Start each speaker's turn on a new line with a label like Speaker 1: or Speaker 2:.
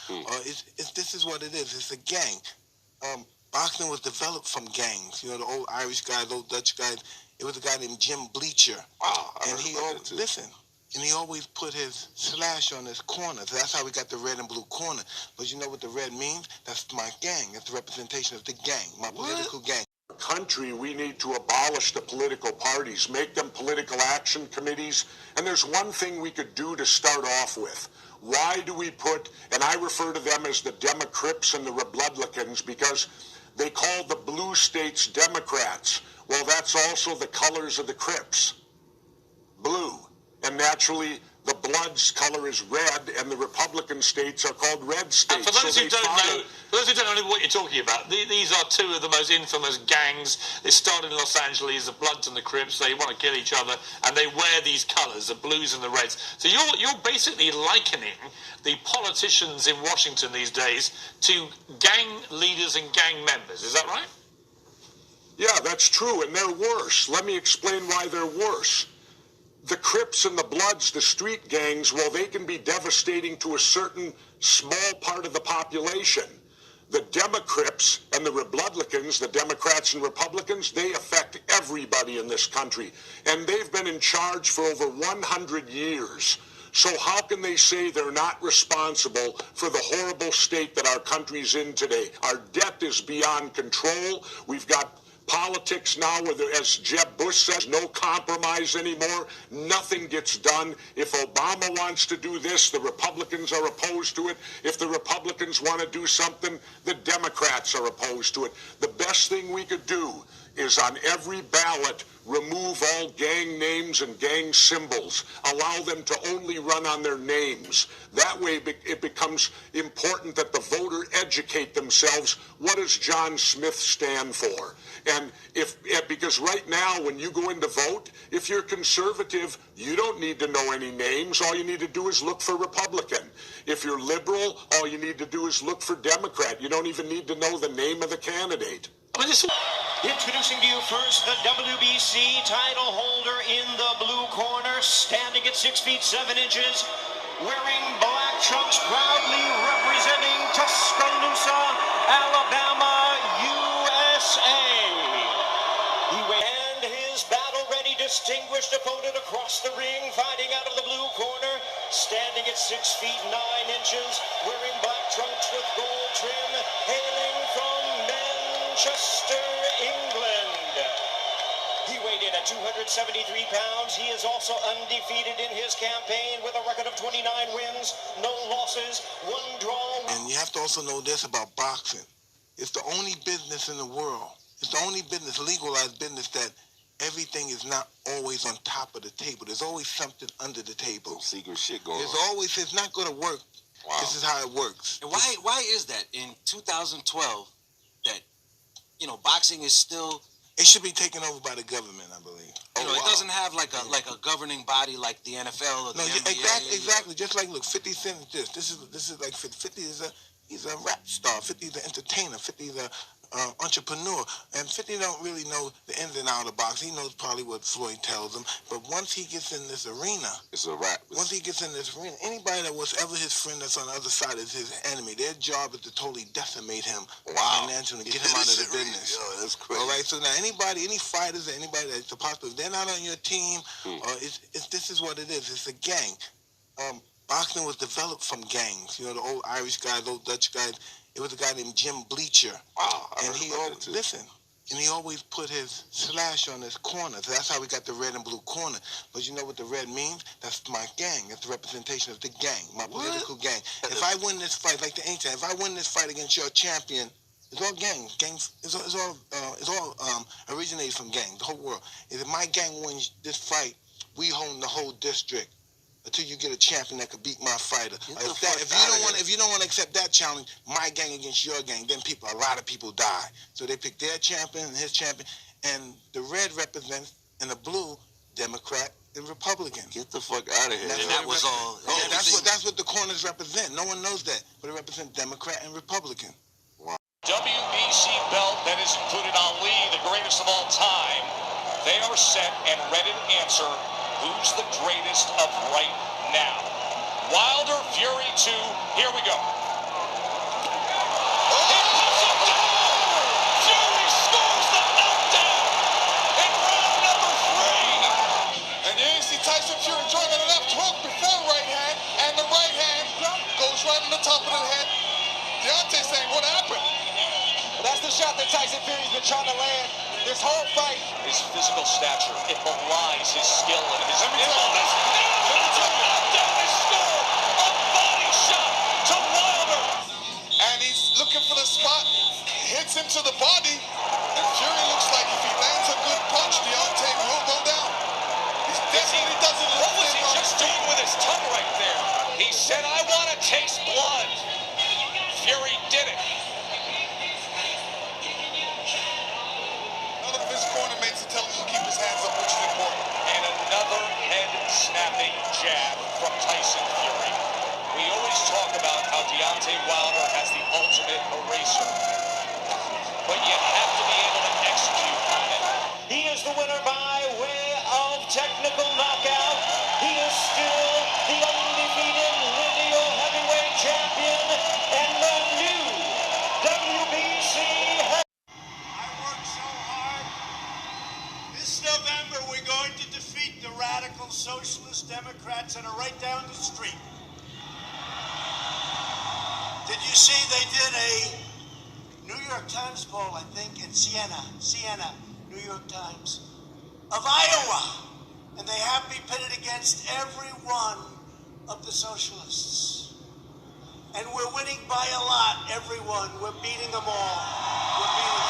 Speaker 1: This is what it is. It's a gang. Boxing was developed from gangs. You know, the old Irish guys, old Dutch guys. It was a guy named Jim Bleacher.
Speaker 2: Wow,
Speaker 1: and he listen. And he always put his slash on his corner. So that's how we got the red and blue corner. But you know what the red means? That's my gang. That's the representation of the gang, my political gang.
Speaker 2: Country, we need to abolish the political parties, make them political action committees. And there's one thing we could do to start off with. Why do we put, and I refer to them as the Democrats and the Republicans because they call the blue states Democrats. Well, that's also the colors of the Crips. Blue. And naturally, the Bloods color is red, and the Republican states are called red states.
Speaker 3: And for those who don't know what you're talking about, these are two of the most infamous gangs. They started in Los Angeles, the Bloods and the Crips. They want to kill each other, and they wear these colors, the blues and the reds. So you're basically likening the politicians in Washington these days to gang leaders and gang members. Is that right?
Speaker 2: Yeah, that's true, and they're worse. Let me explain why they're worse. The Crips and the Bloods, the street gangs, well, they can be devastating to a certain small part of the population. The Democrats and the Republicans, the Democrats and Republicans, they affect everybody in this country. And they've been in charge for over 100 years. So how can they say they're not responsible for the horrible state that our country's in today? Our debt is beyond control. We've got politics now where, as Jeb Bush says, no compromise anymore. Nothing gets done. If Obama wants to do this, the Republicans are opposed to it. If the Republicans want to do something, the Democrats are opposed to it. The best thing we could do is on every ballot remove all gang names and gang symbols. Allow them to only run on their names. That way it becomes important that the voter educate themselves. What does John Smith stand for? And because right now when you go in to vote, if you're conservative, you don't need to know any names. All you need to do is look for Republican. If you're liberal, all you need to do is look for Democrat. You don't even need to know the name of the candidate.
Speaker 4: Introducing to you first the WBC title holder in the blue corner, standing at 6 feet 7 inches, wearing black trunks, proudly representing Tuscaloosa, Alabama, USA. And his battle-ready, distinguished opponent across the ring, fighting out of the blue corner, standing at 6 feet 9 inches, wearing black trunks with gold trim, hailing from Manchester, England. He weighed in at 273 pounds. He is also undefeated in his campaign with a record of 29 wins, no losses, 1 draw.
Speaker 1: And you have to also know this about boxing. It's the only business in the world. It's the only business, legalized business, that everything is not always on top of the table. There's always something under the table.
Speaker 5: Secret shit going
Speaker 1: There's
Speaker 5: on.
Speaker 1: always, it's not going to work. Wow. This is how it works.
Speaker 6: And why is that in 2012 that, you know, boxing is still...
Speaker 1: It should be taken over by the government, I believe.
Speaker 6: You know, it doesn't have like a governing body like the NFL or the NBA.
Speaker 1: Exactly. Just like, look, 50 Cent is this is like 50 he's a rap star. 50 is an entertainer. 50 is a entrepreneur. And 50 don't really know the ins and outs of boxing. He knows probably what Floyd tells him. But once he gets in this arena,
Speaker 5: it's a rap.
Speaker 1: Once he gets in this arena, anybody that was ever his friend that's on the other side is his enemy. Their job is to totally decimate him financially and get him out of the business.
Speaker 5: Yo, that's crazy.
Speaker 1: All right, so now any fighters or anybody that's supposed to, if they're not on your team, this is what it is. It's a gang. Boxing was developed from gangs. You know, the old Irish guys, old Dutch guys. It was a guy named Jim Bleacher.
Speaker 5: Wow,
Speaker 1: and he always put his slash on his corner. So that's how we got the red and blue corner. But you know what the red means? That's my gang. That's the representation of the gang, my political gang. If I win this fight, like the ancient, if I win this fight against your champion, it's all gangs. Gangs. It's all originated from gangs. The whole world. If my gang wins this fight, we own the whole district. Until you get a champion that could beat my fighter. If you don't want to accept that challenge, my gang against your gang, then a lot of people die. So they pick their champion and his champion, and the red represents, and the blue, Democrat and Republican.
Speaker 5: Get the fuck out of here.
Speaker 6: And that was all.
Speaker 1: That's what the corners represent. No one knows that, but it represents Democrat and Republican.
Speaker 4: Wow. WBC belt that is included Ali, the greatest of all time. They are set and ready to answer. Who's the greatest of right now? Wilder Fury 2, here we go.
Speaker 7: on the top of the head. Deontay saying, what happened?
Speaker 8: Well, that's the shot that Tyson Fury's been trying to land this whole fight.
Speaker 4: His physical stature, it belies his skill and his
Speaker 3: Nimbleness. Down his skull. A body shot to Wilder.
Speaker 7: And he's looking for the spot. Hits him to the body. And Fury looks like if he lands a good punch, Deontay will go down. He definitely doesn't look
Speaker 4: What was he
Speaker 7: thin on
Speaker 4: just
Speaker 7: his feet.
Speaker 4: doing with his tongue right there? He said, I want to taste blood. Fury did it.
Speaker 7: None of his corner mates are telling him to keep his hands up, which is important.
Speaker 4: And another head-snapping jab from Tyson Fury. We always talk about how Deontay Wilder has the ultimate eraser. But you have to be able to execute on it. He is the winner by way of technical knockout. He is still the undefeated lineal heavyweight champion and the new WBC heavyweight.
Speaker 9: I worked so hard. This November, we're going to defeat the radical socialist Democrats that are right down the street. Did you see they did a New York Times poll, I think, in Siena, New York Times, of Iowa? And they have me pitted against every one of the socialists. And we're winning by a lot, everyone. We're beating them all. We're beating